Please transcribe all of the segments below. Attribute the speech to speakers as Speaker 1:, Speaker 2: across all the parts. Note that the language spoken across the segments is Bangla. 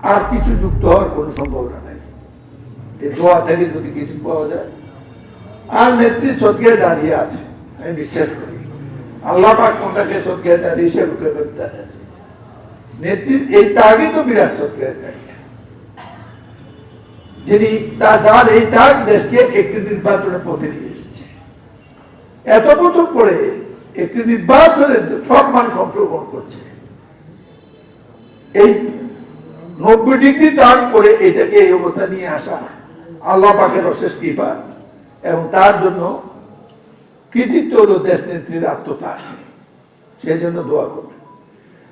Speaker 1: আর কিছু যুক্ত হওয়ার কোনো সম্ভাবনা নেই। এই দোয়া থেকে যদি কিছু পাওয়া যায়, আর নেত্রী সদকায়ে দাঁড়িয়ে আছে, আমি বিশ্বাস করি আল্লাহ পাক কোনটাকে সদকায়ে দাঁড়িয়ে হিসেবে করতে দেন। নেত্রীর এই তাগই তো বিরাট সদকায়ে দাঁড়িয়ে, যিনি যার এই তাগ দেশকে একটি নির্বাচনের পথে নিয়ে এসেছে। এত বছর পরে একটি নির্বাচনে সব মানুষ অংশগ্রহণ করছে, এই 90 ডিগ্রি টার্ন করে এটাকে এই অবস্থা নিয়ে আসা আল্লাহ পাকের অশেষ কৃপা, এবং তার জন্য কৃতিত্ব হলো দেশ নেত্রীর আত্মত্যাগ। সেই জন্য দোয়া করবেন।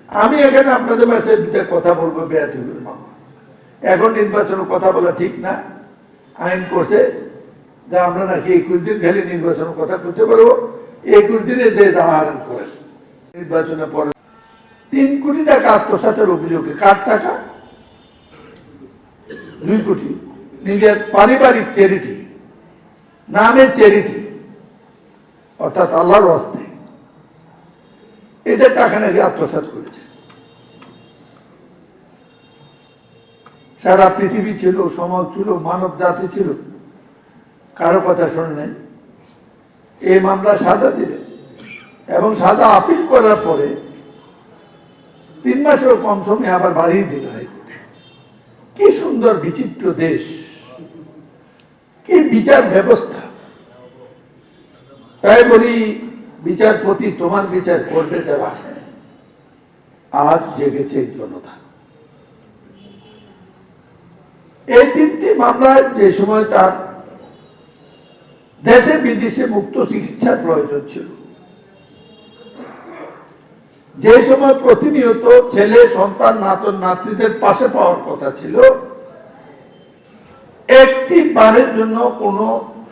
Speaker 1: আমি এখানে আপনাদের কাছে দুটা কথা বলবো বেয়াদবির মামলা। এখন নির্বাচনের কথা বলা ঠিক না। আইন করছে যে আমরা নাকি 21 দিন খালি নির্বাচনের কথা করতে পারবো, 21 দিনে যে যা আহরণ করেন। নির্বাচনের পরে 3 কোটি টাকা আত্মসাতের অভিযোগে, কার টাকা? 2 কোটি, নিজের পারিবারিক চ্যারিটি, নামে চ্যারিটি, অর্থাৎ আল্লাহর ওয়াস্তে এটা টাকা নাকি আত্মসাৎ করেছে। সারা পৃথিবী ছিল, সমাজ ছিল, মানব জাতি ছিল, কারো কথা শোনে নাই। এই মামলা সাজা দিলেন, এবং সাজা আপিল করার পরে 3 মাসেরও কম সময়ে আবার বাড়িয়ে দিল হাইকোর্টে। কি সুন্দর বিচিত্র দেশ, কি বিচার ব্যবস্থা! তাই বলি, বিচারপতি তোমার বিচার করবে যারা, আজ জেগেছে এই জনতা। এই 3টি মামলায় যে সময় তার দেশে বিদেশে মুক্ত চিকিৎসার প্রয়োজন ছিল, যে সময় প্রতিনিয়ত ছেলে সন্তান নাতন নাতনিদের পাশে পাওয়ার কথা ছিল, একটি বারের জন্য কোনো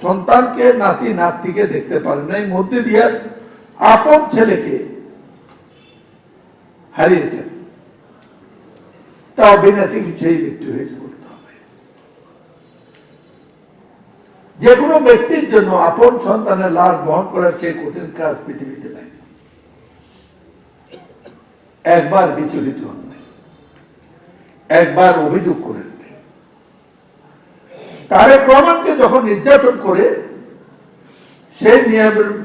Speaker 1: সন্তানকে নাতি নাতনিকে দেখতে পারে নাই, মধ্যে দিয়ে আপন ছেলেকে হারিয়েছেন, তাও বিনা চিকিৎসায় মৃত্যু হয়েছে করতে হবে। যে কোনো ব্যক্তির জন্য আপন সন্তানের লাশ বহন করার চেয়ে কঠিন কাজ পৃথিবীতে নাই। একবার বিচলিত হন, একবার অভিযোগ করেন। তারেক রহমানকে যখন নির্যাতন করে, সেই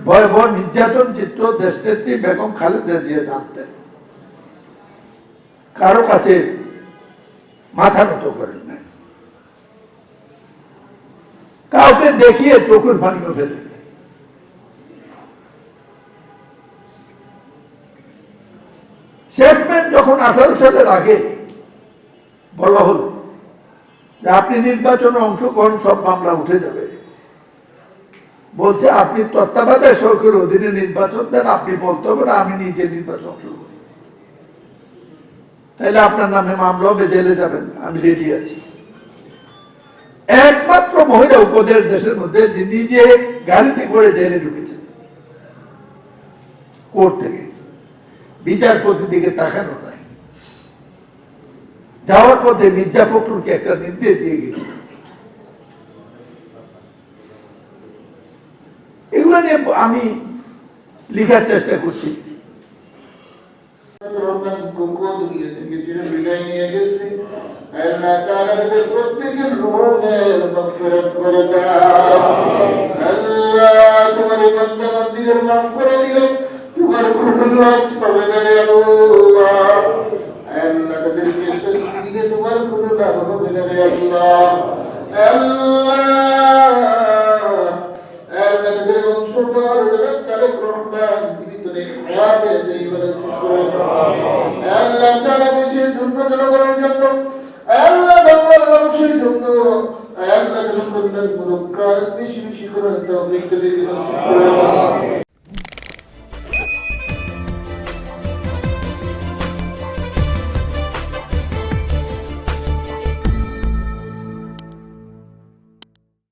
Speaker 1: ভয়াবহ নির্যাতন চিত্র দেশনেত্রী বেগম খালেদা জিয়া জানতেন, কারো কাছে মাথা নত করেন নাই, কাউকে দেখিয়ে চোখের পানিও ফেলেন। শেষমেশ যখন 18 সালের আগে বলা হলো যে আপনি নির্বাচনে অংশগ্রহণ, সব মামলা উঠে যাবে, বলছে আপনি তত্ত্বাবধায়ক সরকারের অধীনে নির্বাচন দেন, আপনি বলতে হবে না আমি নিজে নির্বাচন অংশগ্রহণ, তাহলে আপনার নামে মামলা হবে, জেলে যাবেন, আমি রেডি আছি। একমাত্র মহিলা উপদেশ দেশের মধ্যে যিনি যে গাড়িতে করে জেলে ঢুকেছেন, কোর্ট থেকে বিচারপতির দিকে তাকানো নাই, যাওয়ার পথে মির্জা ফখরুলকে একটা নির্দেশ দিয়ে গেছে। এগুলো নিয়ে আমি লিখার চেষ্টা করছি।
Speaker 2: তোমার খুলস হবে না রে আল্লাহ, আল্লাহ তাদেরকে শাস্তি দিলে তোমার কোনো লাভ হবে না রে আল্লাহ। আল্লাহ আল্লাহ তাদের বংশধর তারেক রহমান তিনি তোদের হায়াতে দৈবারে সৃষ্টি আল্লাহ তাআলা দেশের জন্য, জনগণের জন্য, আল্লাহ বাংলার মানুষের জন্য, আল্লাহ জনগণের মুরুক্কার বেশি বেশি করে তৌফিক তাদেরকে নসিব করে।